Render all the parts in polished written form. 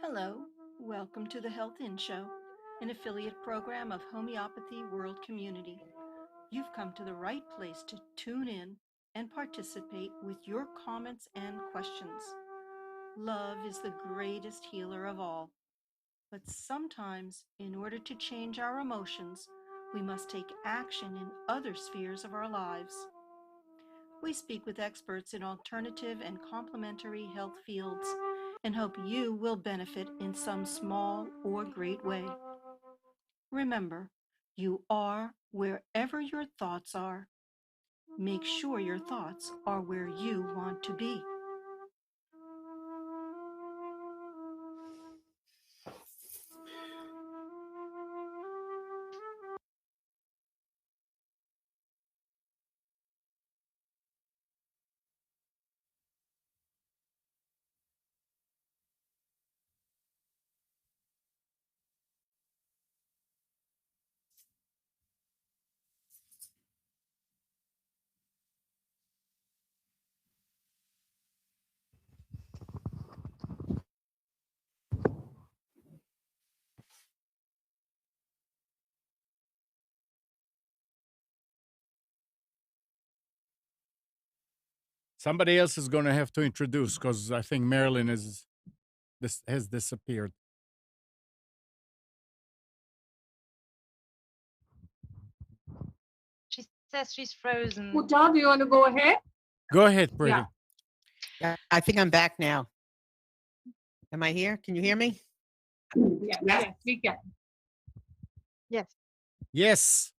Hello, welcome to the Health In Show, an affiliate program of Homeopathy World Community. You've come to the right place to tune in and participate with your comments and questions. Love is the greatest healer of all. But sometimes, in order to change our emotions, we must take action in other spheres of our lives. We speak with experts in alternative and complementary health fields and hope you will benefit in some small or great way. Remember, you are wherever your thoughts are. Make sure your thoughts are where you want to be. Somebody else is going to have to introduce because I think Marilyn has disappeared. She says she's frozen. Uta, do you want to go ahead? Go ahead, Pretty. Yeah, I think I'm back now. Am I here? Can you hear me? Yes, we can. Yes. Yes.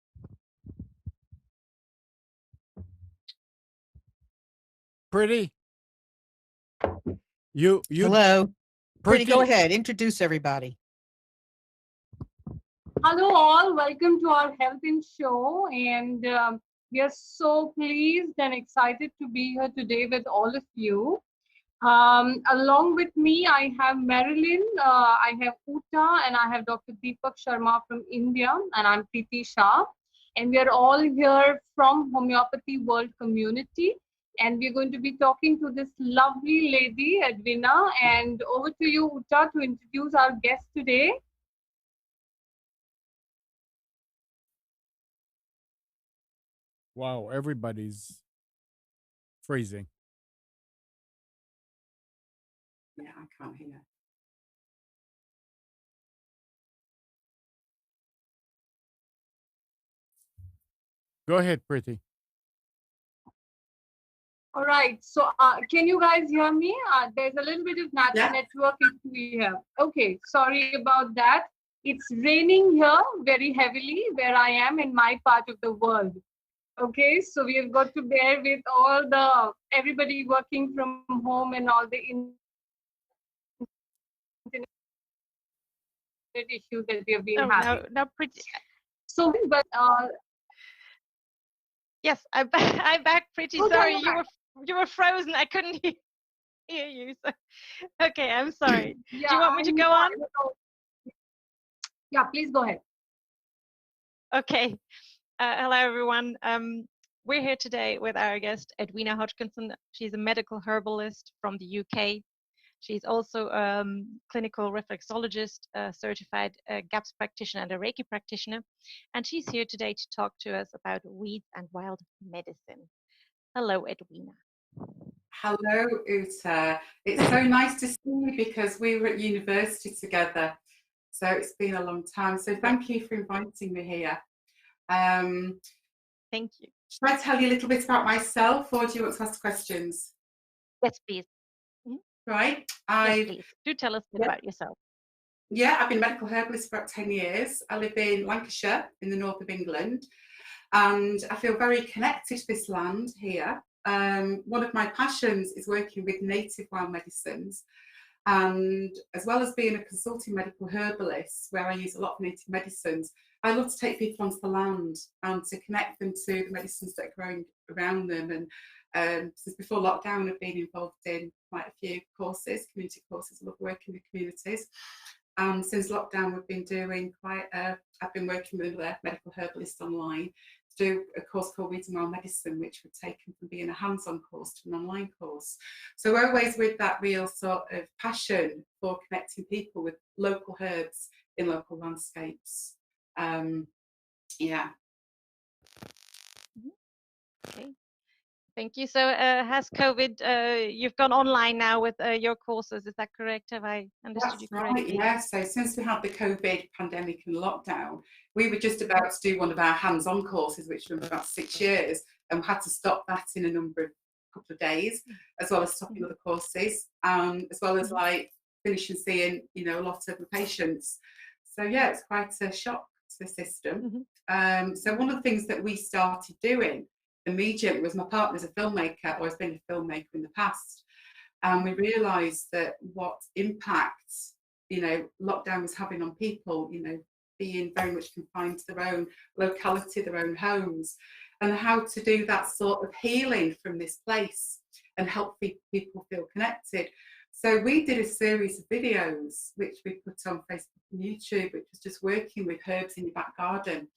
Pretty. You. Hello. Pretty, go ahead. Introduce everybody. Hello, all. Welcome to our Health In Show. And we are so pleased and excited to be here today with all of you. Along with me, I have Marilyn, I have Uta, and I have Dr. Deepak Sharma from India, and I'm Preeti Shah. And we are all here from Homeopathy World Community. And we're going to be talking to this lovely lady, Edwina. And over to you, Uta, to introduce our guest today. Wow, everybody's freezing. Yeah, I can't hear. Go ahead, Pretty. All right. So can you guys hear me? There's a little bit of network issue here. Okay. Sorry about that. It's raining here very heavily where I am in my part of the world. Okay. So we have got to bear with everybody working from home and all the internet issues that we have been having. No, Pretty. So, but yes, I'm back. Pretty sorry. You were frozen. I couldn't hear you. So. Okay, I'm sorry. Yeah, do you want me to go on? Yeah, please go ahead. Okay. Hello, everyone. We're here today with our guest, Edwina Hodgkinson. She's a medical herbalist from the UK. She's also a clinical reflexologist, a certified GAPS practitioner and a Reiki practitioner. And she's here today to talk to us about weeds and wild medicine. Hello, Edwina. Hello, Uta. It's so nice to see you because we were at university together. So it's been a long time. So thank you for inviting me here. Thank you. Should I tell you a little bit about myself or do you want to ask questions? Yes, please. Right. Yes, please. Do tell us a bit about yourself. Yeah, I've been a medical herbalist for about 10 years. I live in Lancashire in the north of England and I feel very connected to this land here. One of my passions is working with native wild medicines, and as well as being a consulting medical herbalist where I use a lot of native medicines, I love to take people onto the land and to connect them to the medicines that are growing around them. And since before lockdown, I've been involved in quite a few courses, community courses. I love working with communities. And since lockdown, we've been doing I've been working with a medical herbalist online to do a course called Medicinal Medicine, which we've taken from being a hands-on course to an online course. So always with that real sort of passion for connecting people with local herbs in local landscapes. Yeah. Okay. Thank you. So has COVID, you've gone online now with your courses, is that correct? Have I understood That's you right, correctly? yeah. So since we had the COVID pandemic and lockdown, we were just about to do one of our hands-on courses, which was about 6 years, and had to stop that in a couple of days, as well as stopping other courses, as well as like finishing seeing, a lot of the patients. So yeah, it's quite a shock to the system. So one of the things that we started doing immediately was, my partner's a filmmaker, or has been a filmmaker in the past, and we realised that what impact, lockdown was having on people, being very much confined to their own locality, their own homes, and how to do that sort of healing from this place and help people feel connected. So we did a series of videos which we put on Facebook and YouTube, which was just working with herbs in your back garden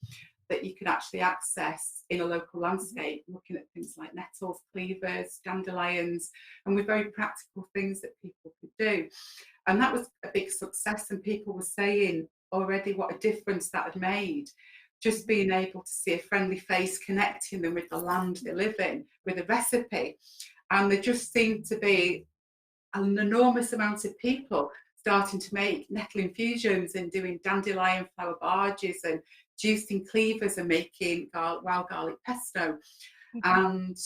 that you could actually access in a local landscape, looking at things like nettles, cleavers, dandelions, and with very practical things that people could do. And that was a big success, and people were saying already what a difference that had made, just being able to see a friendly face connecting them with the land they live in, with a recipe. And there just seemed to be an enormous amount of people starting to make nettle infusions and doing dandelion flower barges and juicing cleavers and making wild garlic pesto. And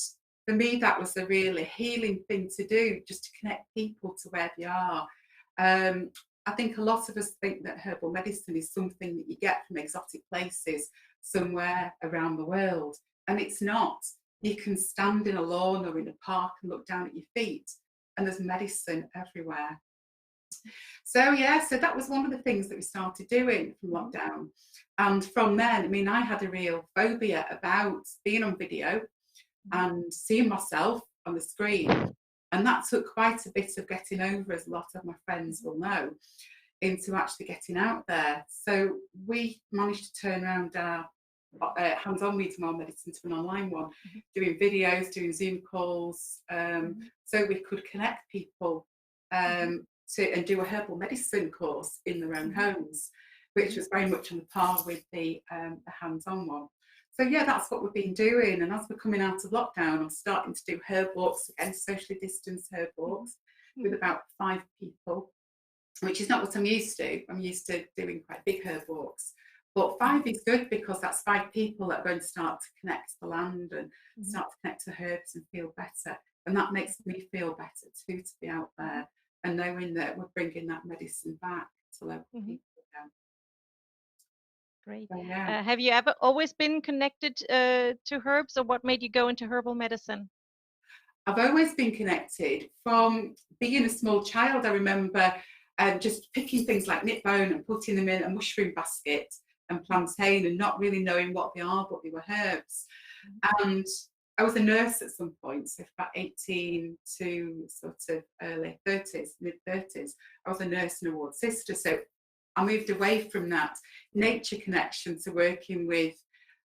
for me, that was a really healing thing to do, just to connect people to where they are. I think a lot of us think that herbal medicine is something that you get from exotic places somewhere around the world, and it's not. You can stand in a lawn or in a park and look down at your feet, and there's medicine everywhere. So yeah, so that was one of the things that we started doing from lockdown. And from then, I had a real phobia about being on video and seeing myself on the screen. And that took quite a bit of getting over, as a lot of my friends will know, into actually getting out there. So we managed to turn around our hands-on Medicinal medicine to an online one, doing videos, doing Zoom calls, so we could connect people and do a herbal medicine course in their own homes, which was very much on the par with the hands-on one. So yeah, that's what we've been doing. And as we're coming out of lockdown, I'm starting to do herb walks again, socially distanced herb walks with about 5 people, which is not what I'm used to. I'm used to doing quite big herb walks. But 5 is good, because that's 5 people that are going to start to connect to the land and start to connect to herbs and feel better. And that makes me feel better too, to be out there and knowing that we're bringing that medicine back to local people again. Great. So, yeah. Have you ever always been connected to herbs, or what made you go into herbal medicine? I've always been connected. From being a small child, I remember just picking things like nip bone and putting them in a mushroom basket and plantain, and not really knowing what they are, but they were herbs. And I was a nurse at some point, so about 18 to sort of early 30s, mid-30s. I was a nurse and a ward sister, so I moved away from that nature connection to working with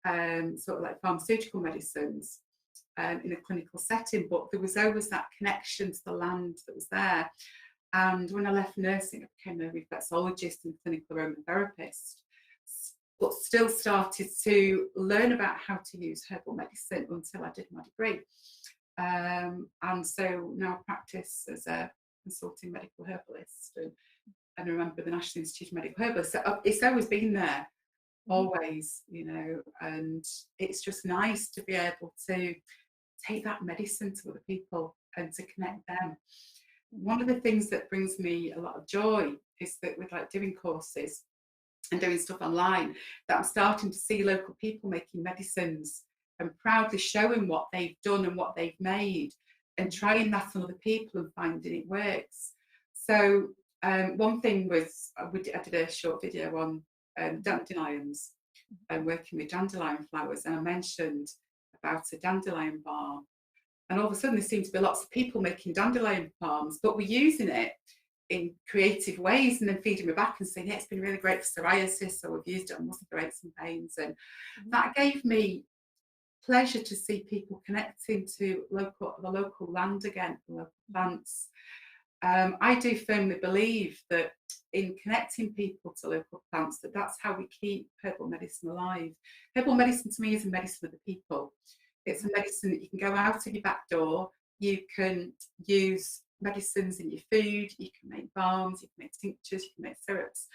sort of like pharmaceutical medicines in a clinical setting, but there was always that connection to the land that was there. And when I left nursing, I became a reflexologist and clinical aromatherapist, but still started to learn about how to use herbal medicine until I did my degree. And so now I practice as a consulting medical herbalist, and I remember the National Institute of Medical Herbalists. So it's always been there, always, and it's just nice to be able to take that medicine to other people and to connect them. One of the things that brings me a lot of joy is that with like doing courses and doing stuff online, that I'm starting to see local people making medicines and proudly showing what they've done and what they've made, and trying that on other people and finding it works. So one thing was, I did a short video on dandelions and working with dandelion flowers, and I mentioned about a dandelion balm, and all of a sudden there seemed to be lots of people making dandelion balms, but we're using it in creative ways, and then feeding me back and saying, yeah, it's been really great for psoriasis, so we've used it on muscle aches and pains. And that gave me pleasure to see people connecting to the local land again, the local plants. I do firmly believe that in connecting people to local plants, that's how we keep herbal medicine alive. Herbal medicine to me is a medicine of the people. It's a medicine that you can go out of your back door, you can use medicines in your food, you can make balms, you can make tinctures, you can make syrups.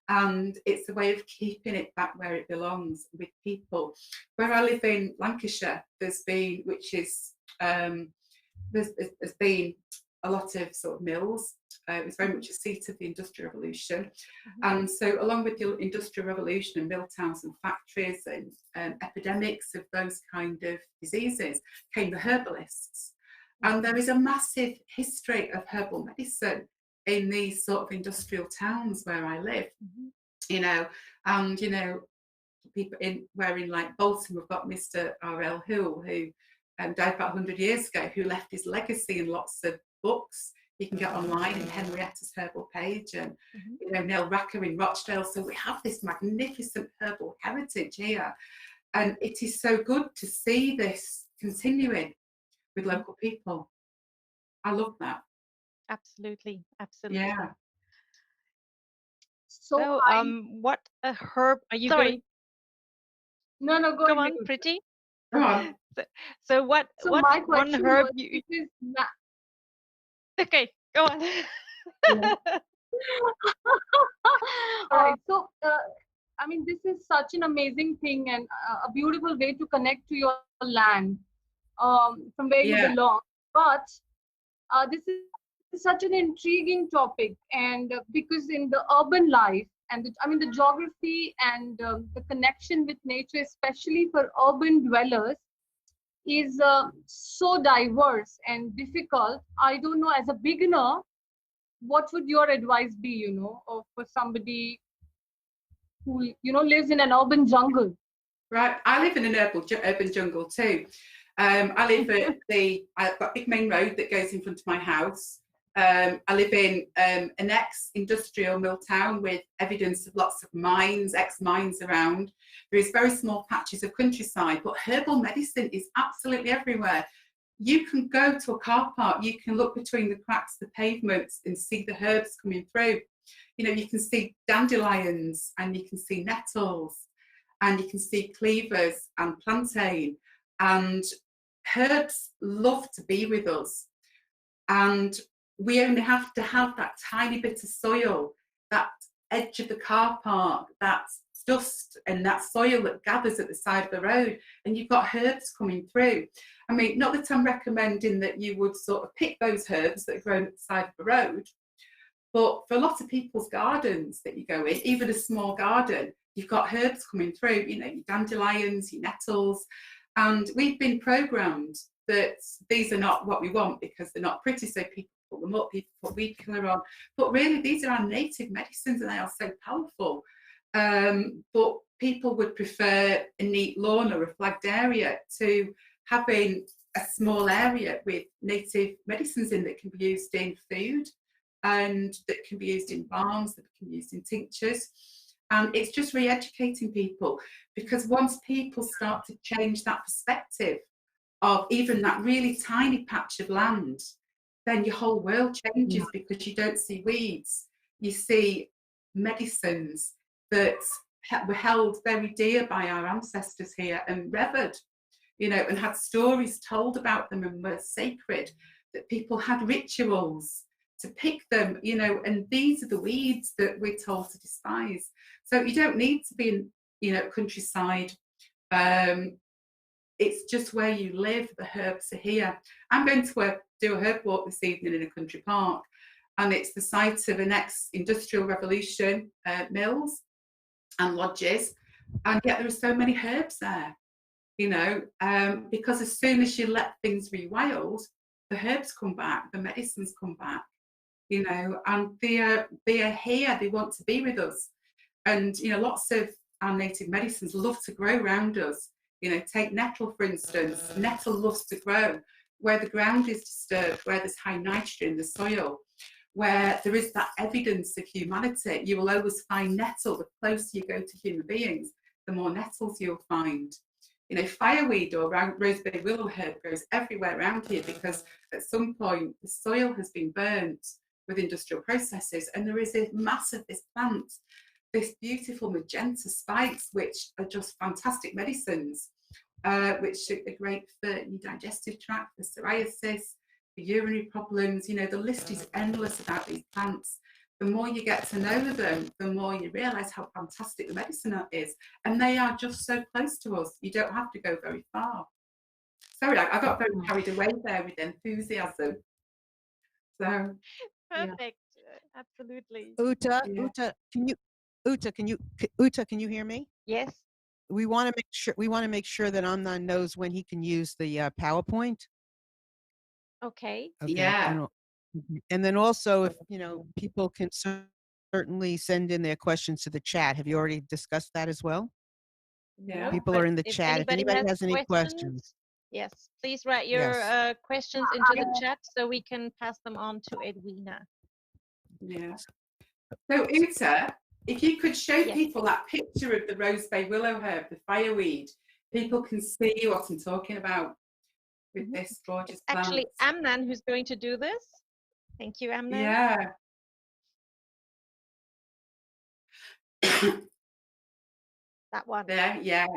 And it's a way of keeping it back where it belongs with people. Where I live in Lancashire, there's been a lot of sort of mills. It was very much a seat of the Industrial Revolution. And so along with the Industrial Revolution and mill towns and factories and epidemics of those kind of diseases came the herbalists. And there is a massive history of herbal medicine in these sort of industrial towns where I live, you know, and, you know, people in like Bolton, we've got Mr. R.L. Hill, who died about 100 years ago, who left his legacy in lots of books. You can get online in Henrietta's Herbal page, and you know, Neil Racker in Rochdale. So we have this magnificent herbal heritage here, and it is so good to see this continuing with local people. I love that. Absolutely, absolutely. Yeah. So, what a herb are you sorry. going? No, Go ahead. on, Pretty. Go on. So what my one question herb was, you? this is Okay, go on. All right. So, I mean, this is such an amazing thing and a beautiful way to connect to your land from where you belong. But this is such an intriguing topic, and because in the urban life and the geography and the connection with nature, especially for urban dwellers, is so diverse and difficult. I don't know, as a beginner, what would your advice be, you know, for somebody who, you know, lives in an urban jungle? Right, I live in an urban jungle too. I live I've got a big main road that goes in front of my house. I live in an ex-industrial mill town with evidence of lots of mines, ex-mines around. There is very small patches of countryside, but herbal medicine is absolutely everywhere. You can go to a car park, you can look between the cracks of the pavements and see the herbs coming through. You know, you can see dandelions and you can see nettles and you can see cleavers and plantain, and herbs love to be with us. And we only have to have that tiny bit of soil, that edge of the car park, that dust and that soil that gathers at the side of the road, and you've got herbs coming through. I mean, not that I'm recommending that you would sort of pick those herbs that are grown at the side of the road, but for a lot of people's gardens that you go in, even a small garden, you've got herbs coming through, you know, your dandelions, your nettles, and we've been programmed that these are not what we want because they're not pretty, so people put them up, people put weed killer on, but really these are our native medicines and they are so powerful. But people would prefer a neat lawn or a flagged area to having a small area with native medicines in that can be used in food and that can be used in balms, that can be used in tinctures. And it's just re-educating people, because once people start to change that perspective of even that really tiny patch of land, then your whole world changes, because you don't see weeds, you see medicines that were held very dear by our ancestors here and revered, you know, and had stories told about them and were sacred, that people had rituals to pick them, you know, and these are the weeds that we're told to despise. So you don't need to be in, you know, countryside. It's just where you live, the herbs are here. I'm going to do a herb walk this evening in a country park, and it's the site of an ex-industrial revolution mills and lodges, and yet there are so many herbs there, you know, because as soon as you let things rewild, the herbs come back, the medicines come back, you know, and they are here, they want to be with us. And, you know, lots of our native medicines love to grow around us. You know, take nettle, for instance. Nettle loves to grow where the ground is disturbed, where there's high nitrogen in the soil. where there is that evidence of humanity. You will always find nettle. The closer you go to human beings, the more nettles you'll find. You know, fireweed or rose bay willow herb grows everywhere around here because at some point the soil has been burnt with industrial processes, and there is a mass of this plant, this beautiful magenta spikes, which are just fantastic medicines, which are great for your digestive tract, for psoriasis, for urinary problems. You know, the list is endless about these plants. The more you get to know them, the more you realise how fantastic the medicine is. And they are just so close to us. You don't have to go very far. Sorry, I got very carried away there with enthusiasm. So Perfect. Absolutely. Uta, Yeah. Uta, can you hear me? Yes. We want to make sure that Amnon knows when he can use the PowerPoint. Okay. Okay. Yeah. And then also, if people can certainly send in their questions to the chat. Have you already discussed that as well? Yeah. No, People but are in the if chat. If anybody has any questions, yes, please write your Yes. questions into the chat so we can pass them on to Edwina. Yeah. So Uta, if you could show Yes. people that picture of the rose bay willow herb, the fireweed, people can see what I'm talking about with this gorgeous It's actually plant. Amnon who's going to do this. Thank you, Amnon. Yeah. That one. There, yeah.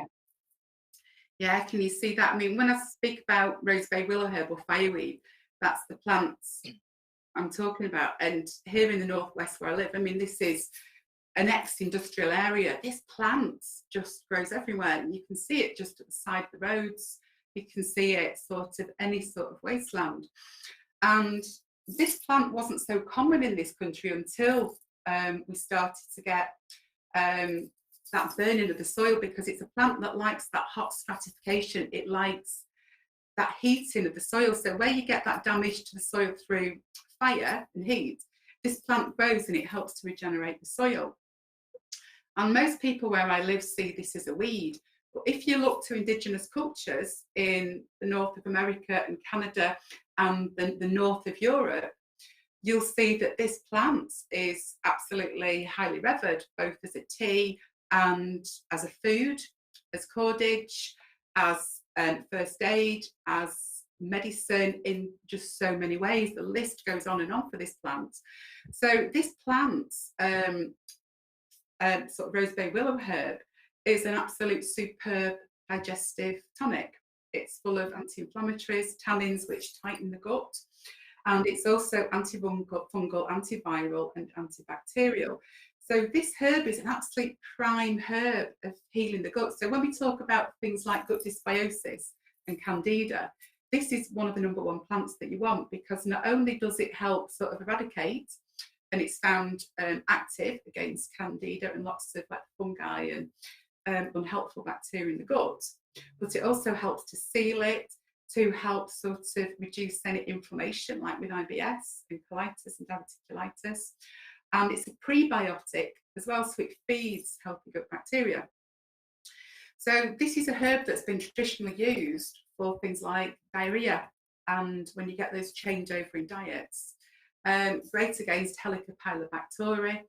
Yeah, can you see that? I mean, when I speak about rose bay willow herb or fireweed, that's the plants I'm talking about. And here in the northwest where I live, I mean, this is an ex-industrial area. This plant just grows everywhere. And you can see it just at the side of the roads. You can see it sort of any sort of wasteland. And this plant wasn't so common in this country until we started to get that burning of the soil, because it's a plant that likes that hot stratification. It likes that heating of the soil. So where you get that damage to the soil through fire and heat, this plant grows and it helps to regenerate the soil. And most people where I live see this as a weed. But if you look to indigenous cultures in the north of America and Canada and the north of Europe, you'll see that this plant is absolutely highly revered, both as a tea and as a food, as cordage, as first aid, as medicine, in just so many ways. The list goes on and on for this plant. So this plant, sort of rose bay willow herb, is an absolute superb digestive tonic. It's full of anti-inflammatories, tannins which tighten the gut, and it's also antifungal, antiviral and antibacterial. So this herb is an absolute prime herb of healing the gut. So when we talk about things like gut dysbiosis and candida, this is one of the #1 plants that you want, because not only does it help sort of eradicate, and it's found active against candida and lots of like fungi and unhelpful bacteria in the gut, but it also helps to seal it, to help sort of reduce any inflammation, like with IBS and colitis and diverticulitis. And it's a prebiotic as well, so it feeds healthy gut bacteria. So this is a herb that's been traditionally used for things like diarrhea, and when you get those changeover in diets. Great against Helicobacter,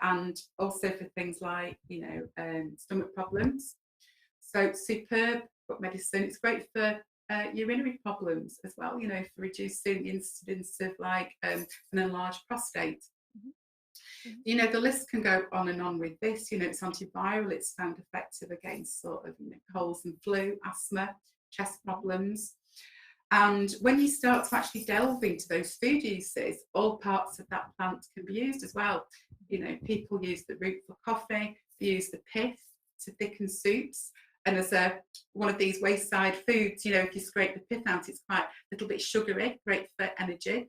and also for things like stomach problems. So superb medicine. It's great for urinary problems as well, for reducing the incidence of like an enlarged prostate. Mm-hmm. The list can go on and on with this. It's antiviral. It's found effective against sort of colds and flu, asthma, chest problems. And when you start to actually delve into those food uses, all parts of that plant can be used as well. People use the root for coffee, they use the pith to thicken soups. And as one of these wayside foods, if you scrape the pith out, it's quite a little bit sugary, great for energy.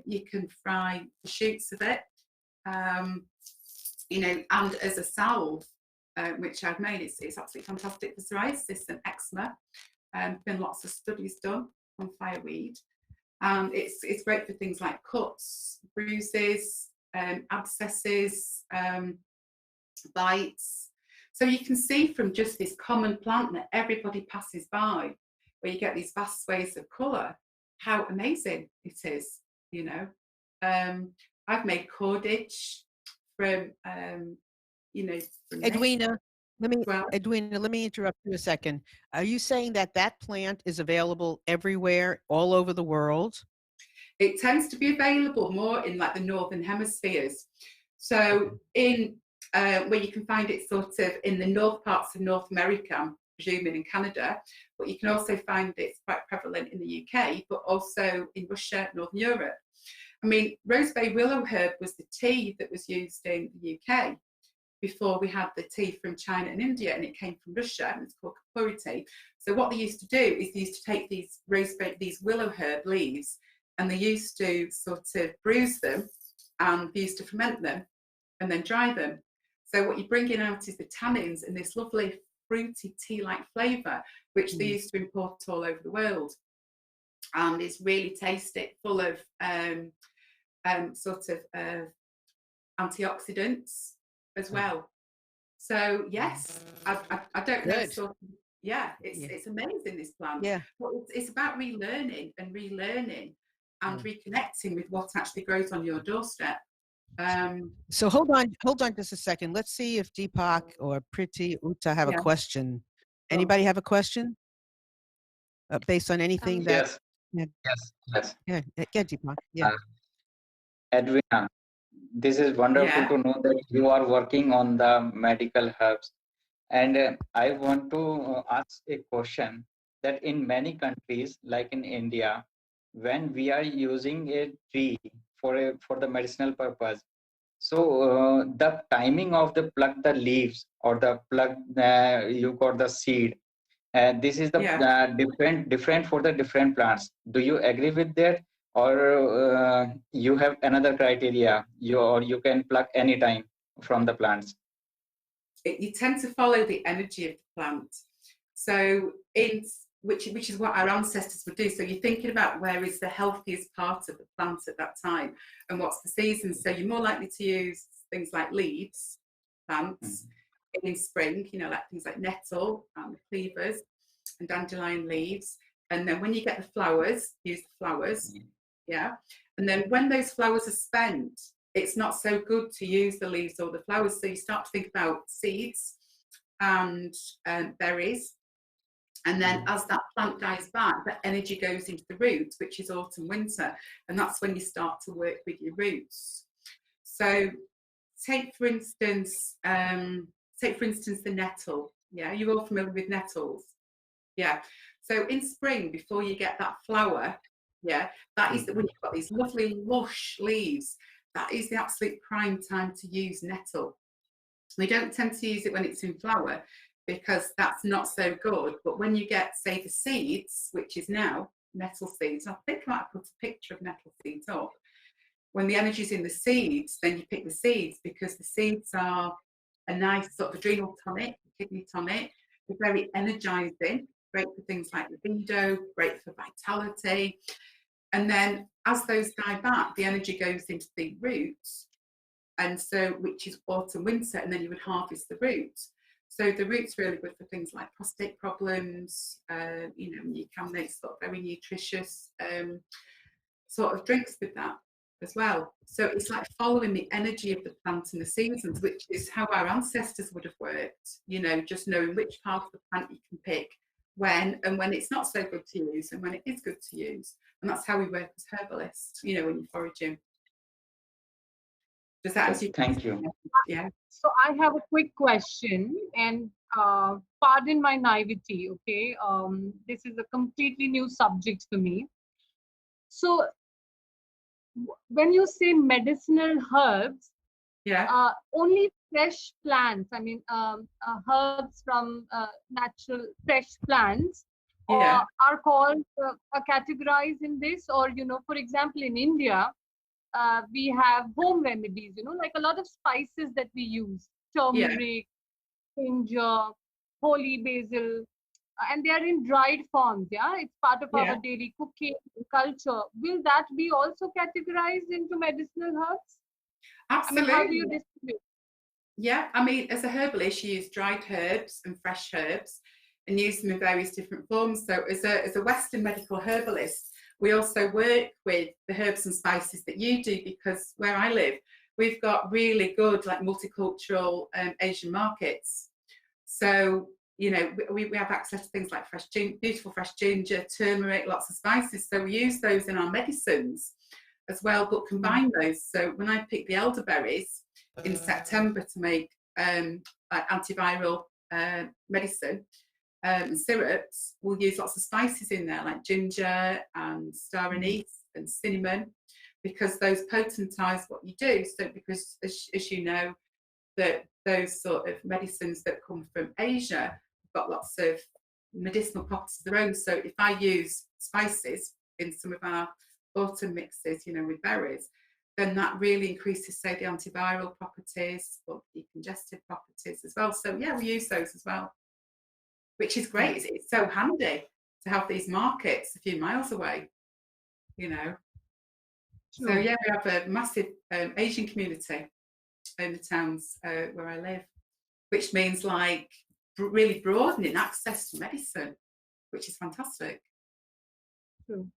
You can fry the shoots of it, and as a salve, which I've made, it's absolutely fantastic for psoriasis and eczema. Been lots of studies done on fireweed. It's great for things like cuts, bruises, abscesses, bites. So you can see from just this common plant that everybody passes by, where you get these vast swathes of colour, how amazing it is, you know. I've made cordage from, you know, from Edwina, well. Edwina, let me interrupt you a second. Are you saying that that plant is available everywhere, all over the world? It tends to be available more in like the northern hemispheres. So in where you can find it sort of in the north parts of North America, I'm presuming in Canada, but you can also find it's quite prevalent in the UK, but also in Russia, Northern Europe. I mean, rose bay willow herb was the tea that was used in the UK before we had the tea from China and India, and it came from Russia, and it's called kapuri tea. So what they used to do is they used to take these these willow herb leaves, and they used to sort of bruise them, and they used to ferment them, and then dry them. So what you're bringing out is the tannins and this lovely fruity tea-like flavour, which they used to import all over the world. And it's really tasty, full of sort of antioxidants as well. So yes, I don't know. Sort of, yeah, it's amazing, this plant. Yeah. But it's about relearning and reconnecting with what actually grows on your doorstep. So hold on just a second. Let's see if Deepak or Priti Uta have a question. Anybody have a question based on anything that? Yes. Yeah, Deepak. Yeah. Edwina, this is wonderful to know that you are working on the medical herbs. And I want to ask a question that in many countries, like in India, when we are using a tree for the medicinal purpose, so the timing of the pluck the leaves or the pluck you got the seed, this is the different for the different plants. Do you agree with that, or you have another criteria? You can pluck anytime from the plants. You tend to follow the energy of the plant. So which is what our ancestors would do. So you're thinking about where is the healthiest part of the plant at that time and what's the season. So you're more likely to use things like leaves, plants in spring, you know, like things like nettle and cleavers and dandelion leaves. And then when you get the flowers, use the flowers. Yeah. And then when those flowers are spent, it's not so good to use the leaves or the flowers. So you start to think about seeds and berries. And then as that plant dies back, that energy goes into the roots, which is autumn, winter. And that's when you start to work with your roots. So take for instance, the nettle. Yeah, you're all familiar with nettles. Yeah. So in spring, before you get that flower, yeah, that is when you've got these lovely lush leaves, that is the absolute prime time to use nettle. We don't tend to use it when it's in flower because that's not so good. But when you get, say, the seeds, which is now nettle seeds, I think I might put a picture of nettle seeds up. When the energy's in the seeds, then you pick the seeds because the seeds are a nice sort of adrenal tonic, kidney tonic. They're very energizing, great for things like libido, great for vitality. And then as those die back, the energy goes into the roots, and so which is autumn, winter, and then you would harvest the roots. So the roots are really good for things like prostate problems. You know, you can make sort of very nutritious sort of drinks with that as well. So it's like following the energy of the plant and the seasons, which is how our ancestors would have worked. You know, just knowing which part of the plant you can pick when, and when it's not so good to use, and when it is good to use. And that's how we work as herbalists. You know, when you're foraging. Does that answer your question? Thank you. Yeah. So I have a quick question, and pardon my naivety, okay? This is a completely new subject for me. So when you say medicinal herbs, only fresh plants, I mean, herbs from natural fresh plants are called, are categorized in this? Or, you know, for example, in India, we have home remedies, you know, like a lot of spices that we use, turmeric, ginger, holy basil, and they are in dried forms. Yeah, it's part of our daily cooking culture. Will that be also categorized into medicinal herbs? Absolutely. I mean, how do you distribute? Yeah, I mean, as a herbalist, you use dried herbs and fresh herbs and use them in various different forms. So as a Western medical herbalist, We also work with the herbs and spices that you do, because where I live, we've got really good like multicultural Asian markets. So, you know, we have access to things like beautiful fresh ginger, turmeric, lots of spices. So we use those in our medicines as well, but combine those. So when I pick the elderberries in September to make like antiviral medicine and syrups, we'll use lots of spices in there like ginger and star anise and cinnamon, because those potentize what you do. So because as you know, that those sort of medicines that come from Asia have got lots of medicinal properties of their own. So if I use spices in some of our autumn mixes, you know, with berries, then that really increases, say, the antiviral properties or decongestive properties as well. So yeah, we use those as well, which is great. It's so handy to have these markets a few miles away, you know. So yeah, we have a massive Asian community in the towns where I live, which means like really broadening access to medicine, which is fantastic. True.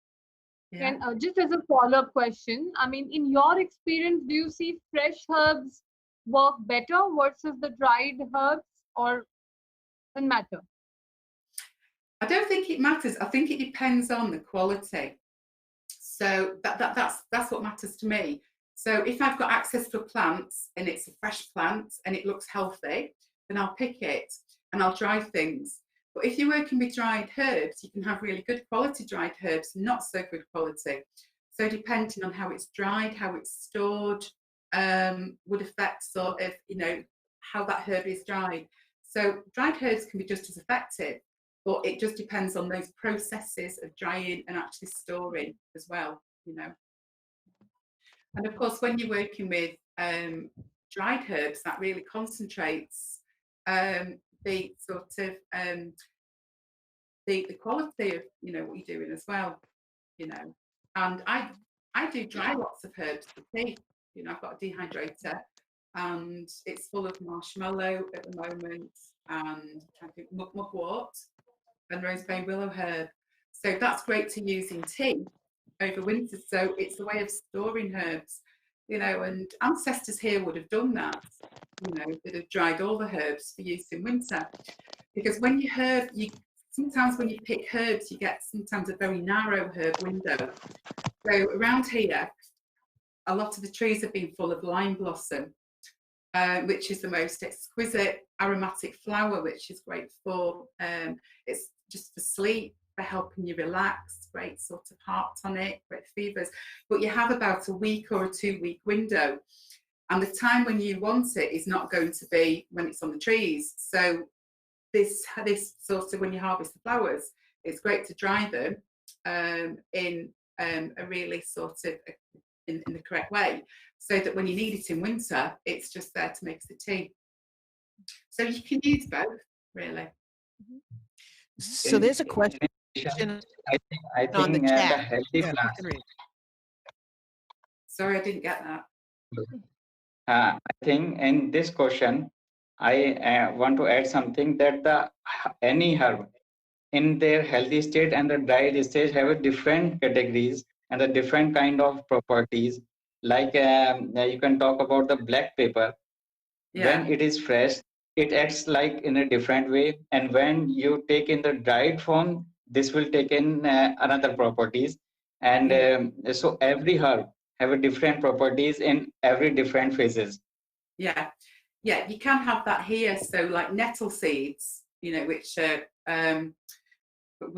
Yeah. And just as a follow-up question, I mean, in your experience, do you see fresh herbs work better versus the dried herbs, or doesn't matter? I don't think it matters. I think it depends on the quality. So that's what matters to me. So if I've got access to plants and it's a fresh plant and it looks healthy, then I'll pick it and I'll dry things. But if you're working with dried herbs, you can have really good quality dried herbs, not so good quality. So depending on how it's dried, how it's stored, would affect sort of, you know, how that herb is dried. So dried herbs can be just as effective, but it just depends on those processes of drying and actually storing as well, you know. And of course, when you're working with dried herbs, that really concentrates the sort of the quality of, you know, what you're doing as well, you know. And I do dry lots of herbs for tea. You know, I've got a dehydrator and it's full of marshmallow at the moment, and I think mugwort and rose Bay Willow herb. So that's great to use in tea over winter. So it's a way of storing herbs, you know, and ancestors here would have done that, you know, they'd have dried all the herbs for use in winter. Because when you sometimes when you pick herbs, you get sometimes a very narrow herb window. So around here, a lot of the trees have been full of lime blossom, which is the most exquisite aromatic flower, which is great for, it's just for sleep, for helping you relax, great sort of heart tonic, great fevers. But you have about a week or a 2-week window. And the time when you want it is not going to be when it's on the trees. So this sort of, when you harvest the flowers, it's great to dry them in a really sort of in the correct way, so that when you need it in winter, it's just there to make the tea. So you can use both, really. So there's a question I think on the chat. the healthy plants. Sorry, I didn't get that. I think in this question, I want to add something, that any herb in their healthy state and the dried stage have a different categories and a different kind of properties. Like you can talk about the black pepper. When it is fresh, it acts like in a different way, and when you take in the dried form, this will take in another properties. And so every herb have a different properties in every different phases. Yeah, you can have that here. So like nettle seeds, you know, which we're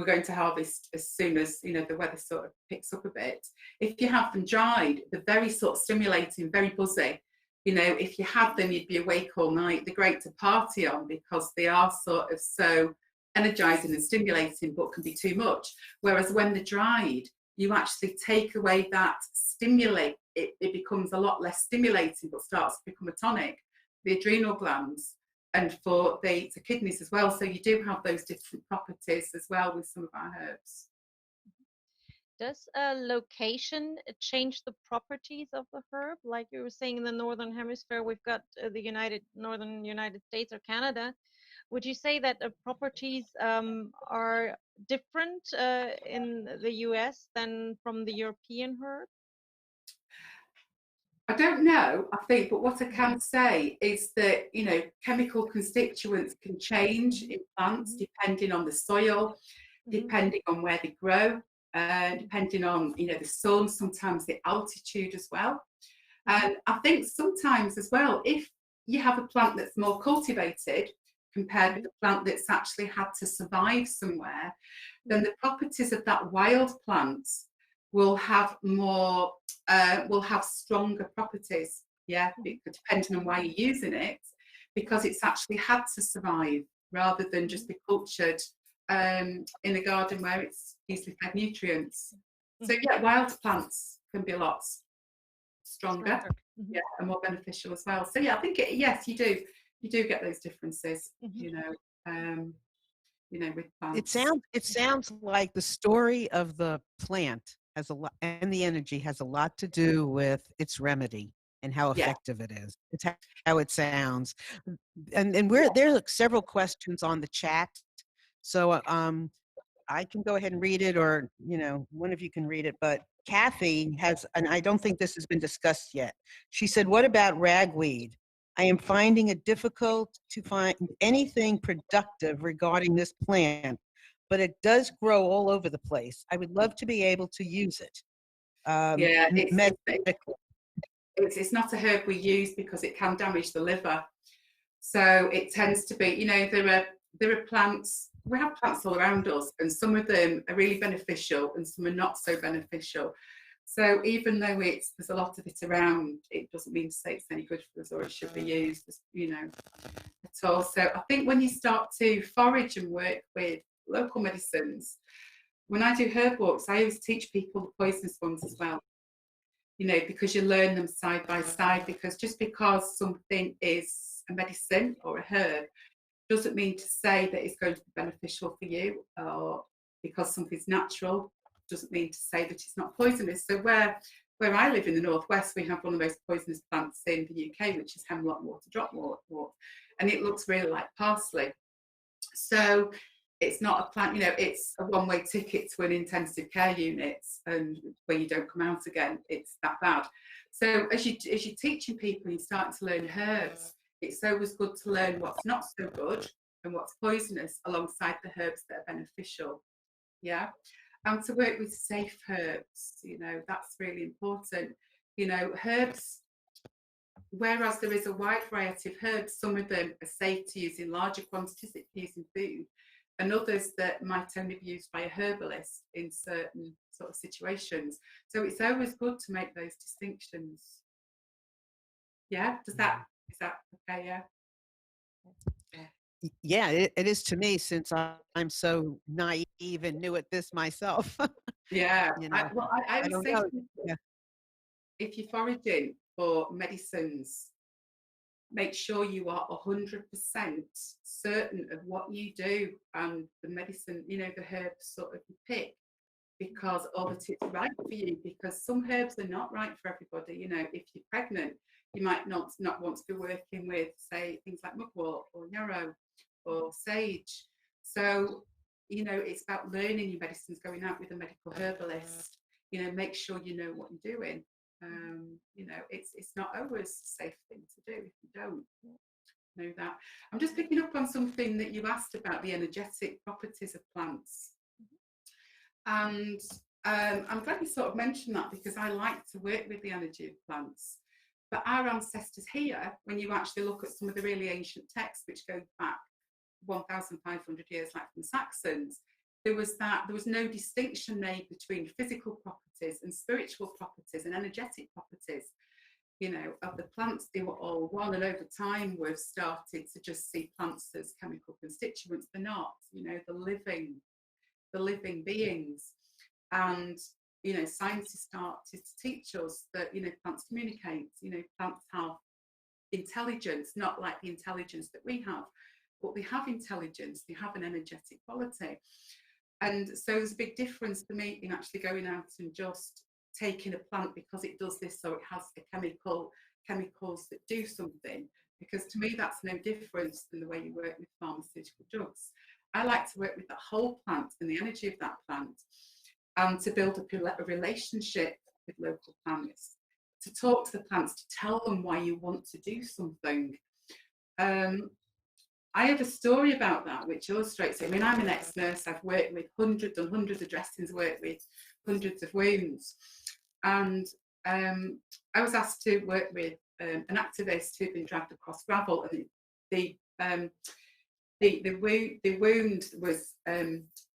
going to harvest as soon as, you know, the weather sort of picks up a bit. If you have them dried, they're very sort of stimulating, very buzzy. You know, if you have them, you'd be awake all night. They're great to party on because they are sort of so energizing and stimulating, but can be too much. Whereas when they're dried, you actually take away that stimulate. It becomes a lot less stimulating, but starts to become a tonic, the adrenal glands, and for the kidneys as well. So you do have those different properties as well with some of our herbs. Does location change the properties of the herb? Like you were saying, in the northern hemisphere, we've got the northern United States or Canada, Would you say that the properties are different in the US than from the European herb? I don't know, I think, but what I can say is that, you know, chemical constituents can change in plants depending on the soil, depending on where they grow, depending on, you know, the sun, sometimes the altitude as well. And I think sometimes as well, if you have a plant that's more cultivated compared with a plant that's actually had to survive somewhere, then the properties of that wild plant will have more, will have stronger properties, yeah, depending on why you're using it, because it's actually had to survive rather than just be cultured in a garden where it's easily fed nutrients. So yeah, wild plants can be a lot stronger, yeah, and more beneficial as well. So yeah, I think yes, you do get those differences, you know, with plants. It sounds like the story of the plant has a lot, and the energy has a lot to do with its remedy and how effective it is. It's how it sounds. And there are several questions on the chat. So I can go ahead and read it, or, you know, one of you can read it. But Kathy has, and I don't think this has been discussed yet. She said, what about ragweed? I am finding it difficult to find anything productive regarding this plant, but it does grow all over the place. I would love to be able to use it. Yeah, it's not a herb we use because it can damage the liver. So it tends to be, you know, there are plants, we have plants all around us, and some of them are really beneficial and some are not so beneficial. So even though there's a lot of it around, it doesn't mean to say it's any good for us or it should be used, you know, at all. So I think when you start to forage and work with local medicines, when I do herb walks, I always teach people the poisonous ones as well, you know, because you learn them side by side, because just because something is a medicine or a herb doesn't mean to say that it's going to be beneficial for you, or because something's natural doesn't mean to say that it's not poisonous. So where I live in the northwest, we have one of the most poisonous plants in the UK, which is hemlock water dropwort, and it looks really like parsley. So it's not a plant, you know, it's a one-way ticket to an intensive care unit, and where you don't come out again. It's that bad. So as you're teaching people and you're starting to learn herbs, it's always good to learn what's not so good and what's poisonous alongside the herbs that are beneficial. Yeah. And to work with safe herbs, you know, that's really important. You know, herbs, whereas there is a wide variety of herbs, some of them are safe to use in larger quantities that you use in food, and others that might only be used by a herbalist in certain sort of situations. So it's always good to make those distinctions. Yeah, is that okay? Yeah. Yeah, it is to me, since I'm so naive and new at this myself. Yeah, you know, I would say, yeah. If you're foraging for medicines, make sure you are 100% certain of what you do and the medicine, you know, the herbs sort of you pick, because or that it's right for you, because some herbs are not right for everybody. You know, if you're pregnant, you might not want to be working with, say, things like mugwort or yarrow or sage. So, you know, it's about learning your medicines, going out with a medical herbalist. You know, make sure you know what you're doing. You know, it's not always a safe thing to do if you don't know that. I'm just picking up on something that you asked about the energetic properties of plants. And I'm glad you sort of mentioned that, because I like to work with the energy of plants. But our ancestors here, when you actually look at some of the really ancient texts, which go back 1,500 years, like from the Saxons, there was no distinction made between physical properties and spiritual properties and energetic properties, you know, of the plants. They were all one, and over time we've started to just see plants as chemical constituents. They're not, you know, the living beings. And, you know, scientists started to teach us that, you know, plants communicate, you know, plants have intelligence, not like the intelligence that we have, but they have intelligence, they have an energetic quality. And so there's a big difference for me in actually going out and just taking a plant because it does this, so it has a chemicals that do something, because to me that's no different than the way you work with pharmaceutical drugs. I like to work with the whole plant and the energy of that plant, and to build up a relationship with local plants, to talk to the plants, to tell them why you want to do something. I have a story about that which illustrates it. I mean, I'm an ex-nurse. I've worked with hundreds and hundreds of dressings, worked with hundreds of wounds. And I was asked to work with an activist who'd been dragged across gravel, and the wound was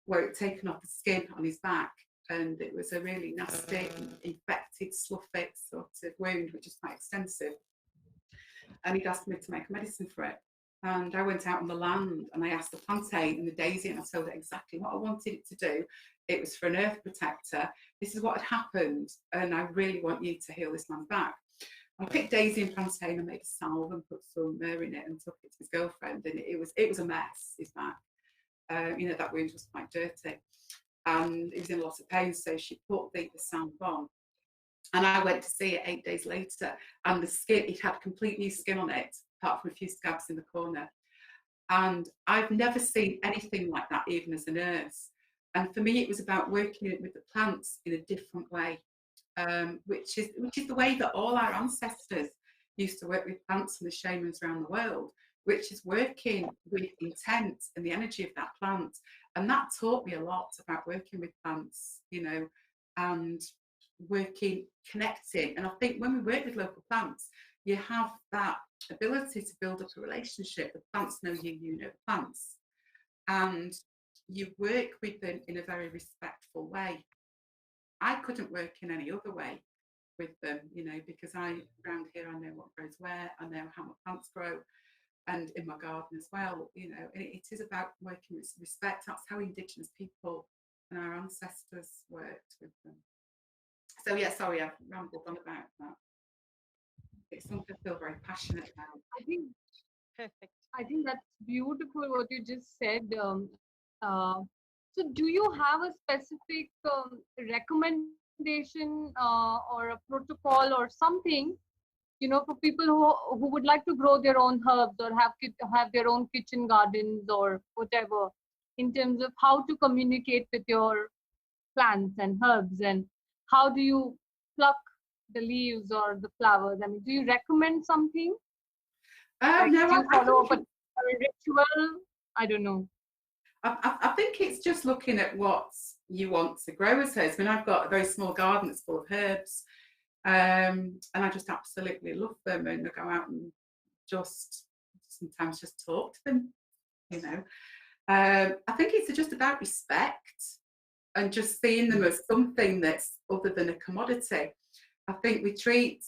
where it taken off the skin on his back, and it was a really nasty, infected, sloughy sort of wound, which is quite extensive. And he'd asked me to make a medicine for it. And I went out on the land and I asked the plantain and the daisy, and I told it exactly what I wanted it to do. It was for an earth protector. This is what had happened, and I really want you to heal this man's back. I picked daisy and plantain and made a salve and put some myrrh in it and took it to his girlfriend, and it was a mess, his back. That wound was quite dirty, and he was in a lot of pain, so she put the salve on. And I went to see it 8 days later, and the skin, it had complete new skin on it, apart from a few scabs in the corner. And I've never seen anything like that, even as a nurse. And for me, it was about working with the plants in a different way, which is the way that all our ancestors used to work with plants and the shamans around the world, which is working with intent and the energy of that plant. And that taught me a lot about working with plants, and working, connecting. And I think when we work with local plants, you have that ability to build up a relationship. The plants know you, you know the plants, and you work with them in a very respectful way. I couldn't work in any other way with them, because around here I know what grows where, I know how my plants grow, and in my garden as well, and it is about working with respect. That's how Indigenous people and our ancestors worked with them. So yeah, sorry, I've rambled on about that. It's something I feel very passionate about. I think Perfect. I think that's beautiful what you just said. So do you have a specific recommendation or a protocol or something, for people who would like to grow their own herbs or have their own kitchen gardens or whatever, in terms of how to communicate with your plants and herbs, and how do you pluck the leaves or the flowers? I mean, do you recommend something? No, do you follow up a ritual? I don't know. I think it's just looking at what you want to grow as herbs. I mean, I've got a very small garden that's full of herbs, and I just absolutely love them. And I go out and sometimes just talk to them. I think it's just about respect and just seeing them as something that's other than a commodity. I think we treat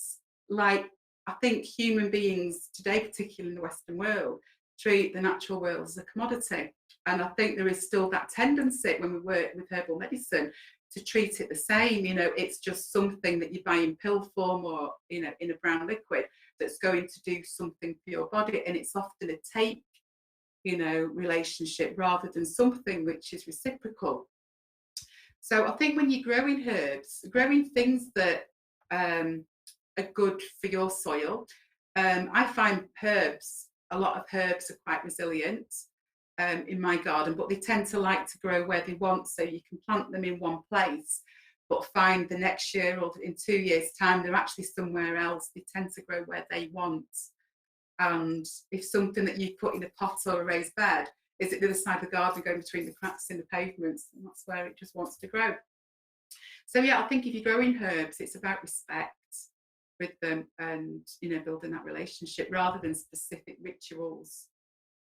human beings today, particularly in the Western world, treat the natural world as a commodity. And I think there is still that tendency when we work with herbal medicine to treat it the same. It's just something that you buy in pill form or, in a brown liquid that's going to do something for your body. And it's often a take, relationship rather than something which is reciprocal. So I think when you're growing herbs, growing things that are good for your soil, I find a lot of herbs are quite resilient in my garden, but they tend to like to grow where they want. So you can plant them in one place, but find the next year or in 2 years' time, they're actually somewhere else. They tend to grow where they want. And if something that you put in a pot or a raised bed is at the other side of the garden, going between the cracks in the pavements, and that's where it just wants to grow. So yeah, I think if you're growing herbs, it's about respect with them and building that relationship rather than specific rituals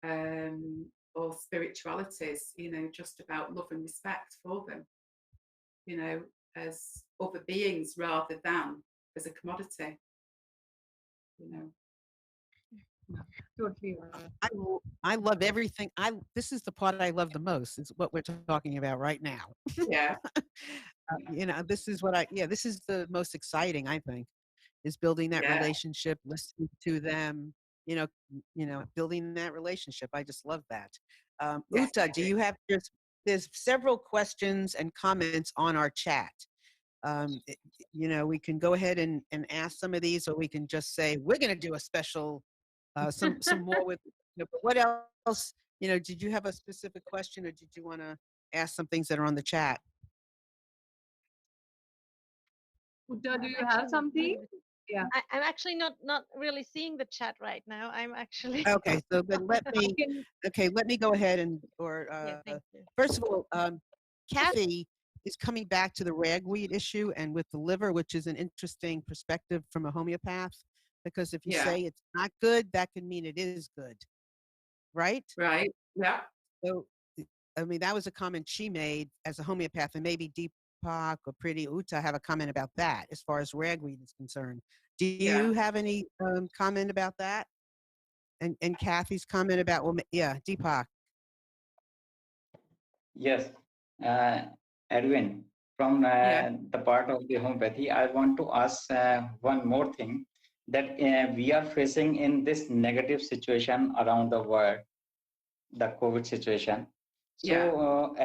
or spiritualities, just about love and respect for them, as other beings rather than as a commodity. Totally. I love everything. This is the part I love the most. Is what we're talking about right now. Yeah. This is this is the most exciting, I think, is building that relationship, listening to them, building that relationship. I just love that. Uta, do you have, there's several questions and comments on our chat. We can go ahead and ask some of these, or we can just say, we're going to do a special some more with, but what else, did you have a specific question, or did you want to ask some things that are on the chat? Uta, do you have something? Yeah. I'm actually not really seeing the chat right now. I'm actually Okay, so then let me go ahead and, yeah, thank you. first of all, Kathy is coming back to the ragweed issue and with the liver, which is an interesting perspective from a homeopath, because if you say it's not good, that could mean it is good, right? Right. Yeah. So, I mean, that was a comment she made as a homeopath, and maybe Deepak or Pretty Uta have a comment about that as far as ragweed is concerned. Do you have any comment about that? And Kathy's comment about, well, yeah, Deepak. Yes, uh, Edwin, from the part of the homeopathy, I want to ask one more thing, that we are facing in this negative situation around the world, the COVID situation. So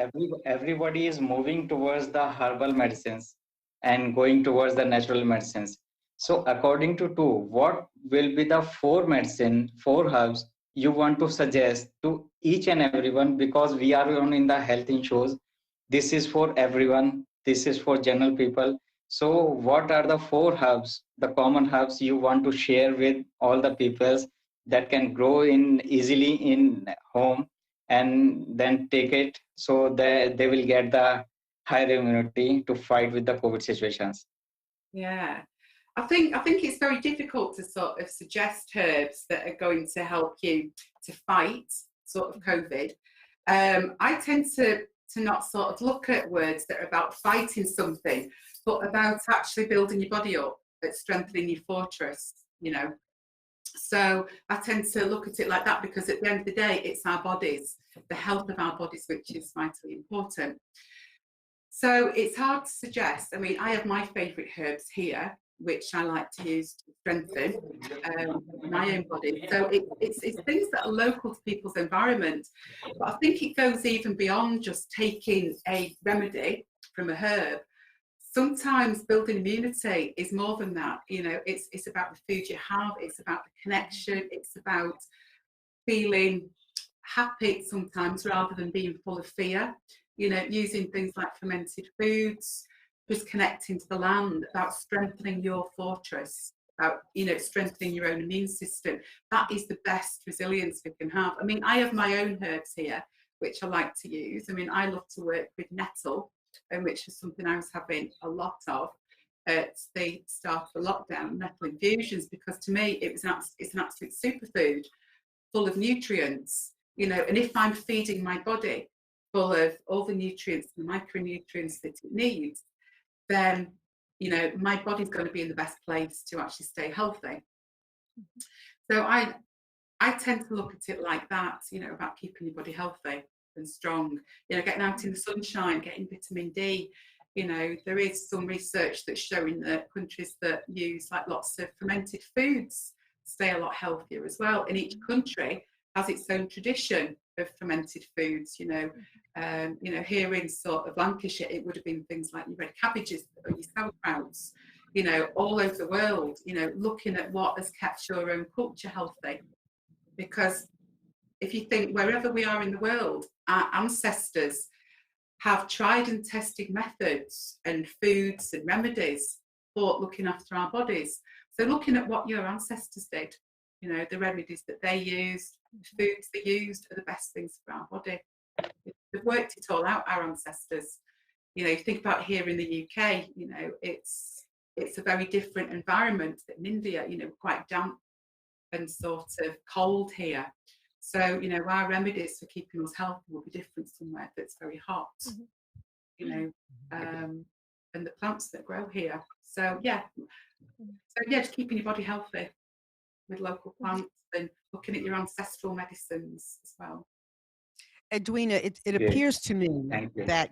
everybody is moving towards the herbal medicines and going towards the natural medicines. So according to what will be the four herbs you want to suggest to each and everyone? Because we are on in the health issues. This is for everyone. This is for general people. So what are the four herbs, the common herbs you want to share with all the peoples that can grow in easily in home, and then take it so that they will get the higher immunity to fight with the COVID situations? Yeah. I think it's very difficult to sort of suggest herbs that are going to help you to fight sort of COVID. I tend to not sort of look at words that are about fighting something, but about actually building your body up, at strengthening your fortress, So I tend to look at it like that, because at the end of the day, it's our bodies, the health of our bodies, which is vitally important. So it's hard to suggest. I mean, I have my favourite herbs here, which I like to use to strengthen my own body. So it's things that are local to people's environment. But I think it goes even beyond just taking a remedy from a herb. Sometimes building immunity is more than that. It's about the food you have, it's about the connection, it's about feeling happy sometimes rather than being full of fear. Using things like fermented foods, just connecting to the land, about strengthening your fortress, about strengthening your own immune system. That is the best resilience we can have. I mean, I have my own herbs here, which I like to use. I mean, I love to work with nettle, which is something I was having a lot of at the start of the lockdown, nettle infusions, because to me it's an absolute superfood, full of nutrients, and if I'm feeding my body full of all the nutrients and the micronutrients that it needs, then my body's going to be in the best place to actually stay healthy. So I tend to look at it like that, about keeping your body healthy and strong, getting out in the sunshine, getting vitamin D. There is some research that's showing that countries that use like lots of fermented foods stay a lot healthier as well. And each country has its own tradition of fermented foods. Here in sort of Lancashire, it would have been things like your red cabbages or your sauerkrauts. All over the world, looking at what has kept your own culture healthy. Because if you think wherever we are in the world, our ancestors have tried and tested methods and foods and remedies for looking after our bodies. So looking at what your ancestors did, the remedies that they used, the foods they used are the best things for our body. They've worked it all out, our ancestors. You think about here in the UK, it's a very different environment than in India, quite damp and sort of cold here. So, our remedies for keeping us healthy will be different somewhere that's very hot, and the plants that grow here. So, just keeping your body healthy with local plants and looking at your ancestral medicines as well. Edwina, it appears to me that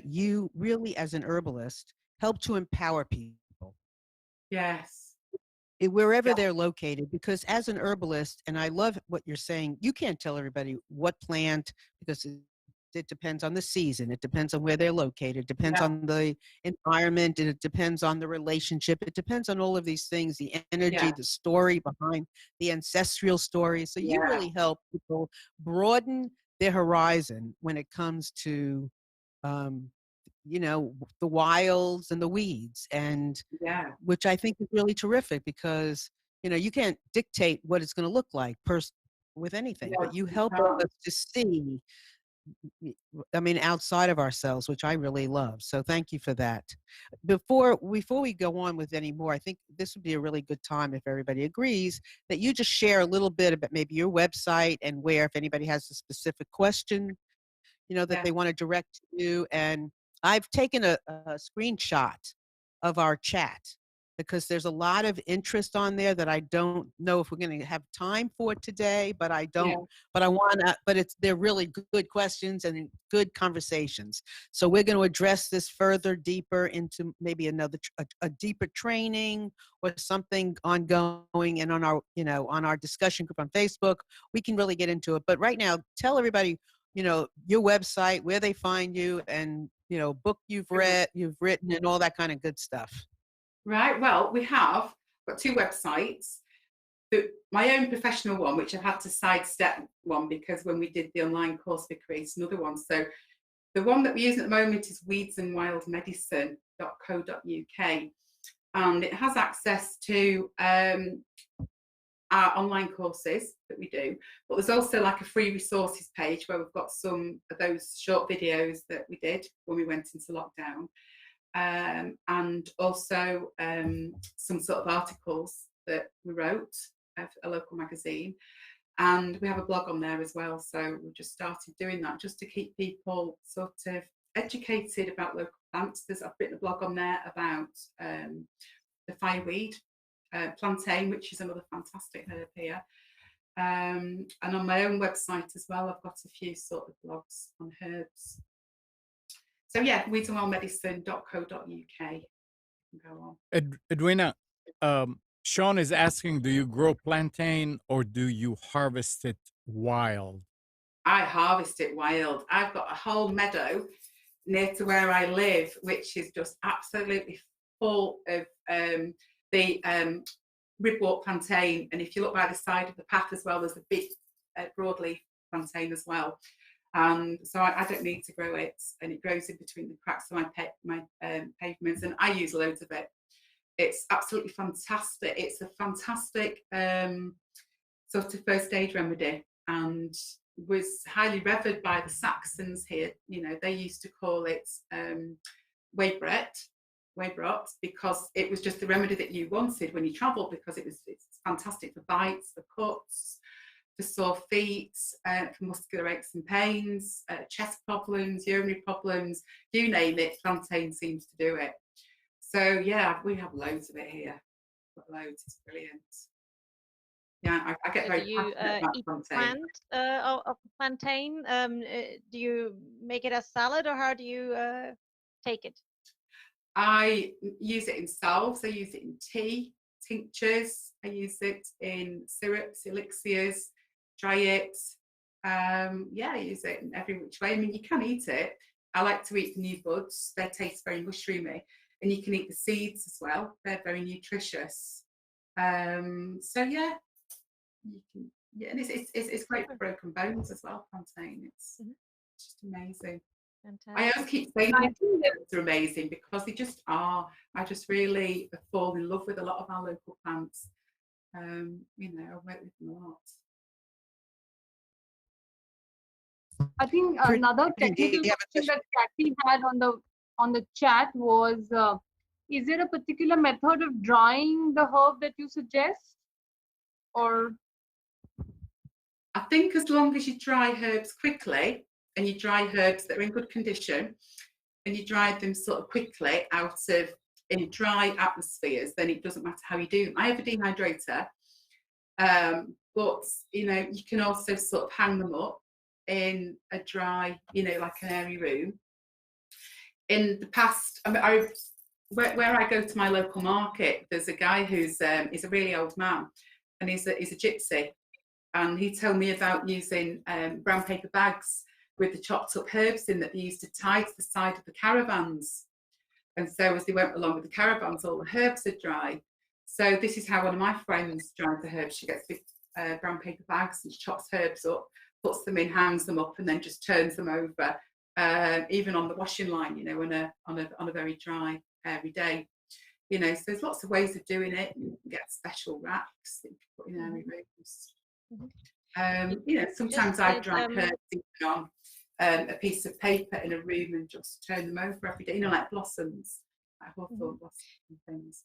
you really, as an herbalist, help to empower people. Yes. Wherever they're located, because as an herbalist, and I love what you're saying, you can't tell everybody what plant, because it depends on the season. It depends on where they're located. It depends Yeah. on the environment, and it depends on the relationship. It depends on all of these things, the energy, Yeah. the story behind the ancestral story. So you Yeah. really help people broaden their horizon when it comes to, the wilds and the weeds, and Yeah. which I think is really terrific because, you can't dictate what it's going to look like with anything, No, but you you help can't. us to see, outside of ourselves, which I really love. So thank you for that. Before we go on with any more, I think this would be a really good time, if everybody agrees, that you just share a little bit about maybe your website and where, if anybody has a specific question, that Yeah. they want to direct to you. And I've taken a screenshot of our chat because there's a lot of interest on there that I don't know if we're going to have time for today, but I don't, Yeah. but I want to, but they're really good questions and good conversations. So we're going to address this further, deeper into maybe a deeper training or something ongoing. And on our discussion group on Facebook, we can really get into it. But right now, tell everybody, your website, where they find you, and, book you've written, and all that kind of good stuff. Right. Well, we have got 2 websites. My own professional one, which I've had to sidestep one because when we did the online course, we created another one. So the one that we're using at the moment is weedsandwildmedicine.co.uk, and it has access to our online courses that we do, but there's also like a free resources page where we've got some of those short videos that we did when we went into lockdown, and also some sort of articles that we wrote for a local magazine, and we have a blog on there as well. So we've just started doing that just to keep people sort of educated about local plants. I've written a blog on there about the fireweed, plantain, which is another fantastic herb here, and on my own website as well, I've got a few sort of blogs on herbs. So yeah, weedsandwildmedicine.co.uk. Go on. Edwina, Sean is asking, do you grow plantain or do you harvest it wild? I harvest it wild. I've got a whole meadow near to where I live, which is just absolutely full of the ribwort plantain. And if you look by the side of the path as well, there's a big broadleaf plantain as well. And so I don't need to grow it, and it grows in between the cracks of my pavements, and I use loads of it. It's absolutely fantastic. It's a fantastic sort of first aid remedy, and was highly revered by the Saxons here. They used to call it Waybrot, because it was just the remedy that you wanted when you travelled, because it's fantastic for bites, for cuts, for sore feet, for muscular aches and pains, chest problems, urinary problems, you name it, plantain seems to do it. So yeah, we have loads of it here. Loads, it's brilliant. Yeah, I get very passionate about eat plantain. of plantain? Do you make it as salad, or how do you take it? I use it in salves, I use it in tea, tinctures, I use it in syrups, elixirs, dry it. Yeah, I use it in every which way. I mean, you can eat it. I like to eat the new buds. They taste very mushroomy. And you can eat the seeds as well. They're very nutritious. So yeah, you can. Yeah, and it's great for broken bones as well. Plantain. It's just amazing. Fantastic. I always keep saying they're amazing because they just are. I just really fall in love with a lot of our local plants. I work with them a lot. I think another technical question that Kathy had on the chat was, is there a particular method of drying the herb that you suggest? Or I think as long as you dry herbs quickly, and you dry herbs that are in good condition, and you dry them sort of quickly out of in dry atmospheres, then it doesn't matter how you do them. I have a dehydrator, but you can also sort of hang them up in a dry, like an airy room. In the past, where I go to my local market, there's a guy who's a really old man, and he's a gypsy, and he told me about using brown paper bags with the chopped up herbs in that they used to tie to the side of the caravans. And so as they went along with the caravans, all the herbs are dry. So this is how one of my friends dries the herbs. She gets big brown paper bags and she chops herbs up, puts them in, hangs them up, and then just turns them over, even on the washing line, you know, on a very dry, airy day. You know, so there's lots of ways of doing it. You can get special racks that you can put in airy rooms. You know, sometimes I dry herbs even on a piece of paper in a room and just turn them over every day, you know, like blossoms, like hawthorn blossoms and things.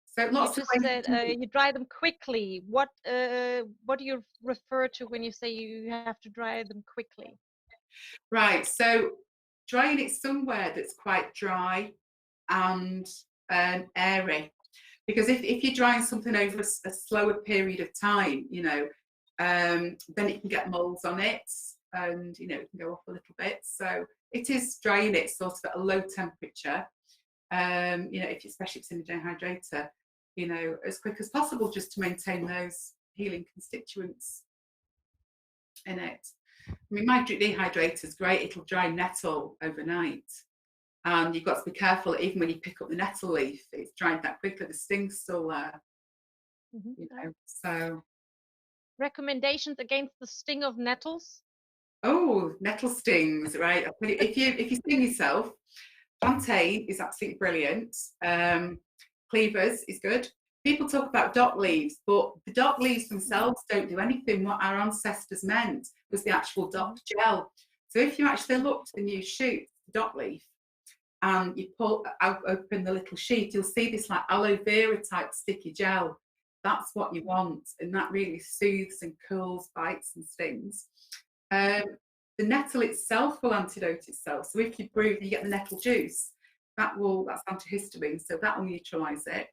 So lots of ways. You dry them quickly. What do you refer to when you say you have to dry them quickly? Right, so drying it somewhere that's quite dry and airy, because if you're drying something over a slower period of time, you know, then it can get molds on it, and you know it can go off a little bit. So it is drying it sort of at a low temperature, you know, especially if it's in a dehydrator, you know, as quick as possible, just to maintain those healing constituents in it. I mean, my dehydrator is great. It'll dry nettle overnight. And you've got to be careful, even when you pick up the nettle leaf, it's dried that quickly, the sting's still there. You know, so. Recommendations against the sting of nettles? Oh, nettle stings, right. If you sting yourself, plantain is absolutely brilliant. Cleavers is good. People talk about dock leaves, but the dock leaves themselves don't do anything. What our ancestors meant was the actual dock gel. So if you actually look to the new shoot, the dock leaf, and you pull out, open the little sheet, you'll see this like aloe vera type sticky gel. That's what you want, and that really soothes and cools bites and stings. The nettle itself will antidote itself. So if you brew, you get the nettle juice, that's antihistamine, so that will neutralise it.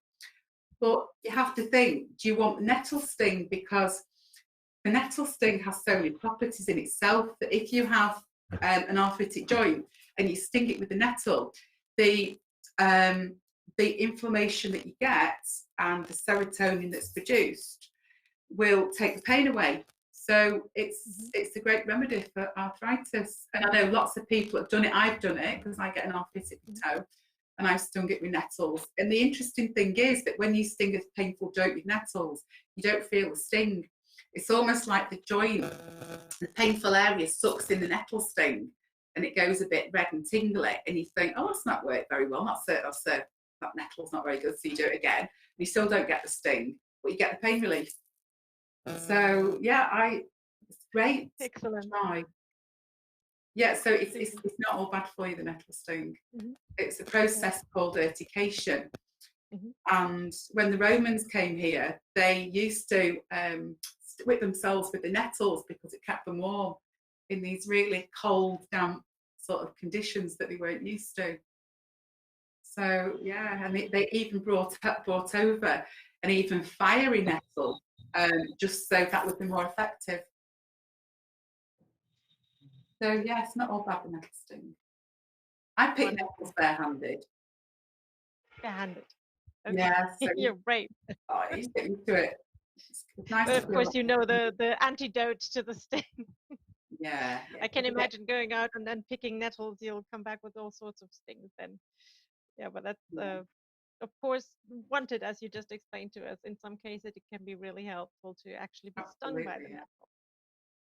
But you have to think, do you want nettle sting? Because the nettle sting has so many properties in itself that if you have an arthritic joint and you sting it with the nettle, the inflammation that you get and the serotonin that's produced will take the pain away. So it's a great remedy for arthritis. And I know lots of people have done it. I've done it because I get an arthritic toe and I've stung it with nettles. And the interesting thing is that when you sting a painful joint with nettles, you don't feel the sting. It's almost like the joint, the painful area sucks in the nettle sting and it goes a bit red and tingly. And you think, oh, that's not worked very well. That nettle's not very good. So you do it again. And you still don't get the sting, but you get the pain relief. So yeah, it's great. Excellent. Try. Yeah, so it's not all bad for you, the nettle sting. It's a process called urtication. And when the Romans came here, they used to whip themselves with the nettles because it kept them warm in these really cold, damp sort of conditions that they weren't used to. So yeah, and they even brought over an even fiery nettle, just so that would be more effective. So yeah, it's not all bad, the nettle sting. I pick nettles barehanded. Barehanded. Okay. Yeah, so you're brave. Oh, you get into it. It's nice. But of course, you know the antidote to the sting. Yeah. I can imagine going out and then picking nettles. You'll come back with all sorts of stings then. Yeah, but that's of course wanted, as you just explained to us. In some cases, it can be really helpful to actually be stung by the nettle.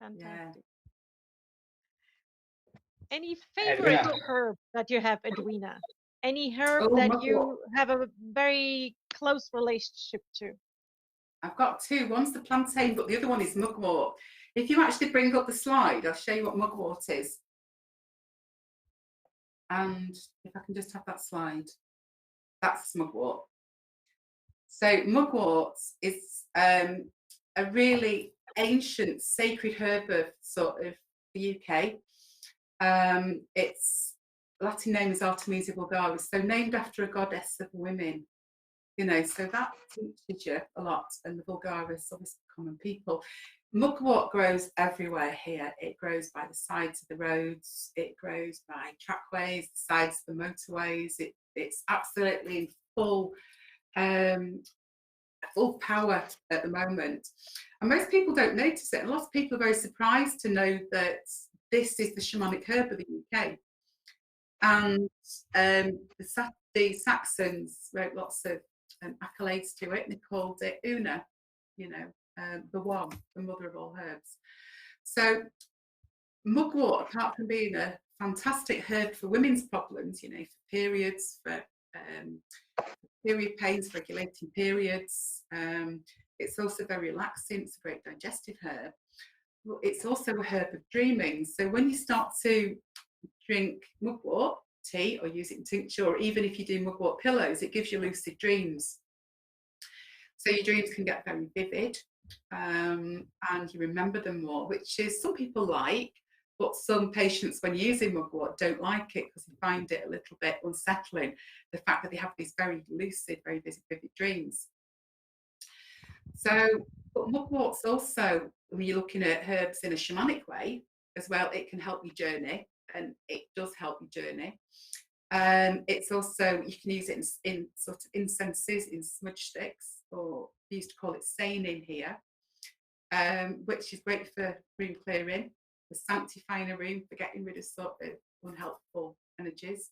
Fantastic. Any favorite herb that you have, Edwina? Any herb that Mugwort. You have a very close relationship to? I've got two. One's the plantain, but the other one is mugwort. If you actually bring up the slide, I'll show you what mugwort is. And if I can just have that slide, that's mugwort. So mugwort is a really ancient sacred herb of sort of the UK. Its Latin name is Artemisia vulgaris, so named after a goddess of women. You know, so that teaches you a lot, and the vulgaris, obviously common people. Mugwort grows everywhere here. It grows by the sides of the roads, it grows by trackways, the sides of the motorways. It's absolutely in full power at the moment. And most people don't notice it. A lot of people are very surprised to know that this is the shamanic herb of the UK. And the Saxons wrote lots of accolades to it, and they called it Una, you know, the one, the mother of all herbs. So mugwort, apart from being a fantastic herb for women's problems, you know, for periods, for period pains, regulating periods, it's also very relaxing. It's a great digestive herb. Well, it's also a herb of dreaming. So when you start to drink mugwort tea or use it in tincture, or even if you do mugwort pillows, it gives you lucid dreams. So your dreams can get very vivid, and you remember them more, which is some people like, but some patients when using mugwort don't like it because they find it a little bit unsettling, the fact that they have these very lucid, very vivid dreams. So, but mugwort's also, when you're looking at herbs in a shamanic way as well, it can help you journey, and it does help you journey. It's also, you can use it in sort of incenses, in smudge sticks, or we used to call it saining here, which is great for room clearing, for sanctifying a room, for getting rid of sort of unhelpful energies,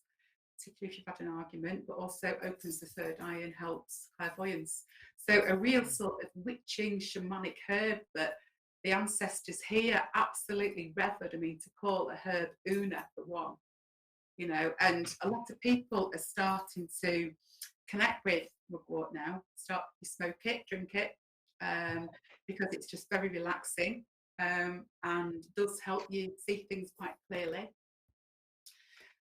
particularly if you've had an argument, but also opens the third eye and helps clairvoyance. So a real sort of witching shamanic herb that the ancestors here absolutely revered. I mean, to call a herb Una for one, you know, and a lot of people are starting to connect with mugwort now. Start to smoke it, drink it, because it's just very relaxing, and does help you see things quite clearly.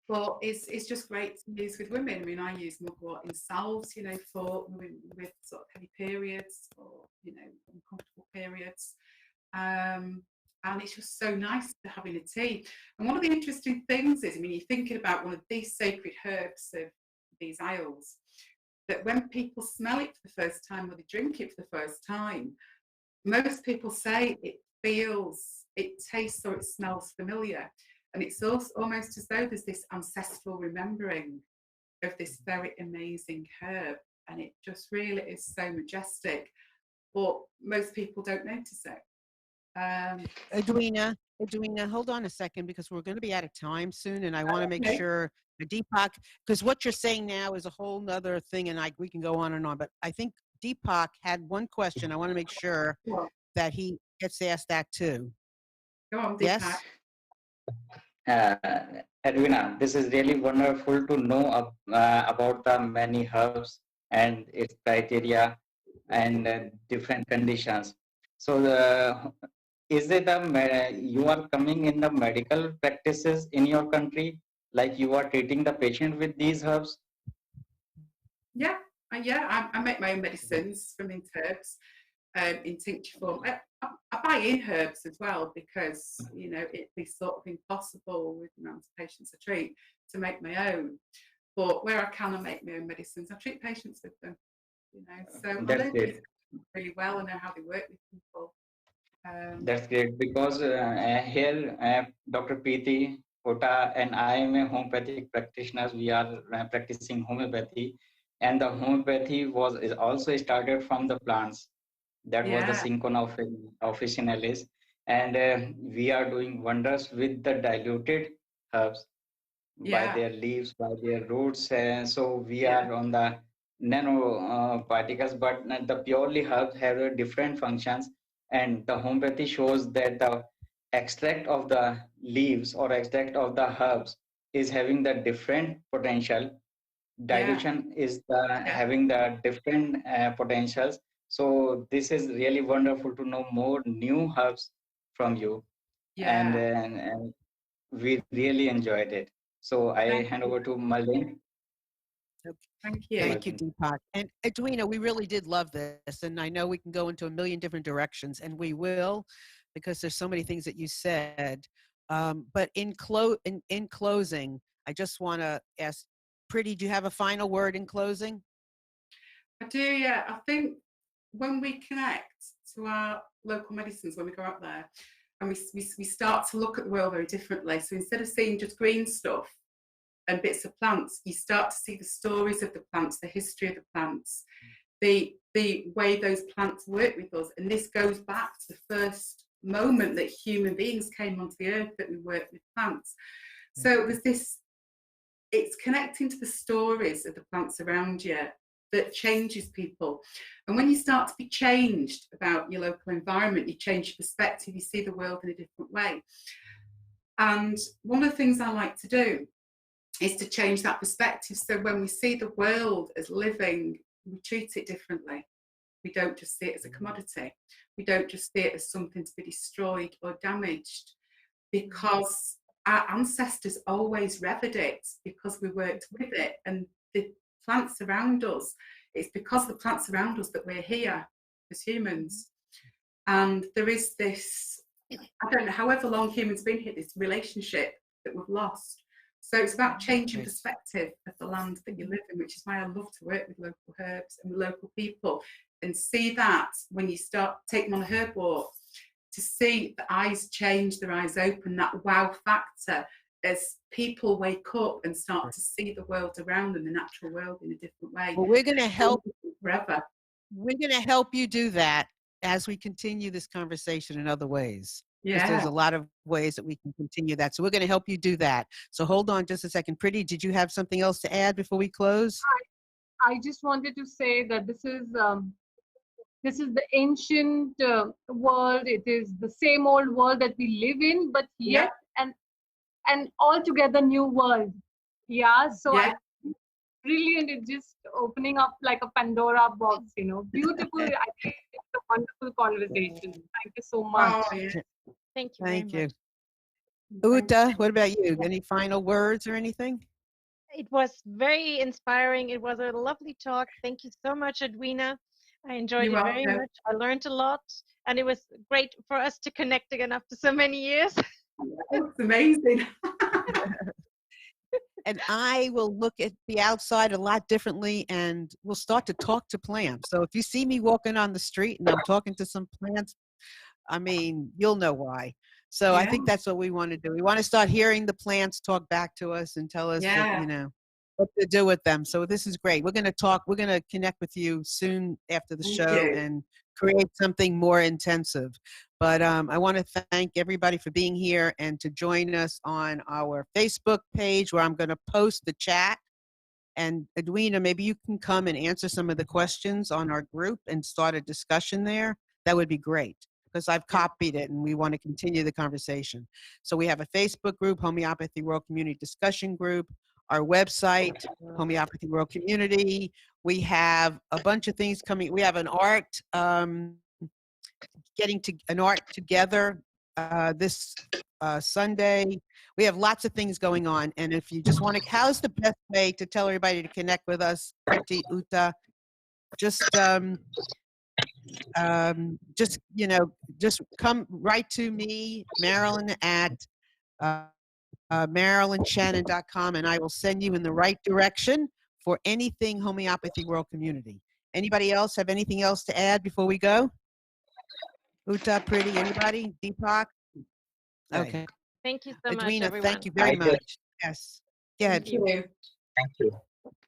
But it's just great to use with women. I mean, I use mugwort in salves, you know, for women with sort of heavy periods, or, you know, uncomfortable periods. And it's just so nice to have in a tea. And one of the interesting things is, I mean, you're thinking about one of these sacred herbs of these isles, that when people smell it for the first time or they drink it for the first time, most people say it feels, it tastes or it smells familiar. And it's also almost as though there's this ancestral remembering of this very amazing herb. And it just really is so majestic. But most people don't notice it. Edwina, hold on a second, because we're going to be out of time soon, and I want to make sure Deepak, because what you're saying now is a whole nother thing, and we can go on and on. But I think Deepak had one question. I want to make sure that he gets asked that too. Go on, Deepak. Yes. Edwina, this is really wonderful to know about the many herbs and its criteria and different conditions. So is it you are coming in the medical practices in your country, like you are treating the patient with these herbs? Yeah, I make my own medicines from mint herbs in tincture form. I buy in herbs as well, because, you know, it'd be sort of impossible with the amount of patients I treat to make my own. But where I can, I make my own medicines. I treat patients with them, you know. So I know these really well. I know how they work with people. That's great, because here Dr. Preeti Kota and I am a homeopathic practitioners. We are practicing homeopathy, and the homeopathy is also started from the plants. That was the Syncona officinalis, and we are doing wonders with the diluted herbs by their leaves, by their roots. So we are on the nano particles, but the purely herbs have different functions. And the homeopathy shows that the extract of the leaves or extract of the herbs is having the different potential. Dilution is having the different potentials. So this is really wonderful to know more new herbs from you. And we really enjoyed it. So I hand over to Malin. Thank you. Thank you, Deepak. And Edwina, we really did love this. And I know we can go into a million different directions, and we will, because there's so many things that you said. But in closing, I just want to ask, Preeti, do you have a final word in closing? I do, yeah. I think when we connect to our local medicines, when we go out there, and we start to look at the world very differently. So instead of seeing just green stuff and bits of plants, you start to see the stories of the plants, the history of the plants, the way those plants work with us. And this goes back to the first moment that human beings came onto the earth that we worked with plants. So it was this, it's connecting to the stories of the plants around you that changes people. And when you start to be changed about your local environment, you change your perspective, you see the world in a different way. And one of the things I like to do is to change that perspective. So when we see the world as living, we treat it differently. We don't just see it as a commodity. We don't just see it as something to be destroyed or damaged, because our ancestors always revered it, because we worked with it. And the plants around us, it's because of the plants around us that we're here as humans. And there is this, I don't know, however long humans have been here, this relationship that we've lost. So it's about changing perspective of the land that you live in, which is why I love to work with local herbs and with local people, and see that when you start taking on a herb walk, to see the eyes change, their eyes open, that wow factor as people wake up and start to see the world around them, the natural world, in a different way. Well, we're going to help forever. We're going to help you do that as we continue this conversation in other ways. Because there's a lot of ways that we can continue that. So we're going to help you do that. So hold on just a second. Pretty, did you have something else to add before we close? I just wanted to say that this is the ancient world. It is the same old world that we live in, but yet an altogether new world. So brilliant. It's just opening up like a Pandora box, you know. Beautiful. I think it's a wonderful conversation. Thank you so much. Thank you. Thank you. Uta, what about you? Any final words or anything? It was very inspiring. It was a lovely talk. Thank you so much, Edwina. I enjoyed it very much. I learned a lot, and it was great for us to connect again after so many years. It's amazing. And I will look at the outside a lot differently, and we'll start to talk to plants. So if you see me walking on the street and I'm talking to some plants, I mean, you'll know why. So I think that's what we want to do. We want to start hearing the plants talk back to us and tell us, that, you know, what to do with them. So this is great. We're going to talk. We're going to connect with you soon after the show and create something more intensive. But I want to thank everybody for being here and to join us on our Facebook page, where I'm going to post the chat. And Edwina, maybe you can come and answer some of the questions on our group and start a discussion there. That would be great, because I've copied it and we want to continue the conversation. So we have a Facebook group, Homeopathy World Community Discussion Group, our website, Homeopathy World Community. We have a bunch of things coming. We have an art, getting to an art together this Sunday. We have lots of things going on. And if you just want to, how's the best way to tell everybody to connect with us, Uta? Just you know, just come right to me, Marilyn, at MarilynShannon.com, and I will send you in the right direction for anything Homeopathy World Community. Anybody else have anything else to add before we go? Uta, Pretty, anybody? Deepak? Okay. Thank you so much, Edwina, everyone. thank you very much. Yes. Go ahead. Thank you. Thank you.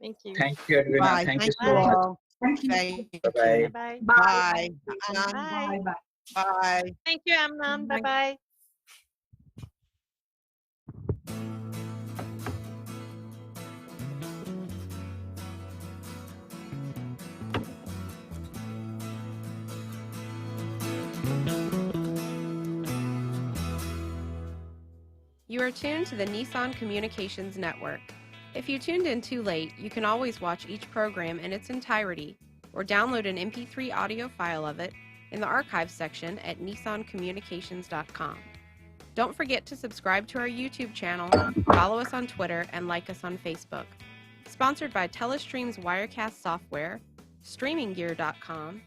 Thank you. Thank you, Edwina. Bye. Thank Thank you so much. all. Thank you. Bye-bye. Bye. Bye. Bye. Bye. Bye. Thank you, Amnon. Bye-bye. You are tuned to the Nissan Communications Network. If you tuned in too late, you can always watch each program in its entirety or download an MP3 audio file of it in the archives section at nissancommunications.com. Don't forget to subscribe to our YouTube channel, follow us on Twitter, and like us on Facebook. Sponsored by Telestream's Wirecast software, StreamingGear.com,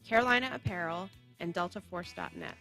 Carolina Apparel, and DeltaForce.net.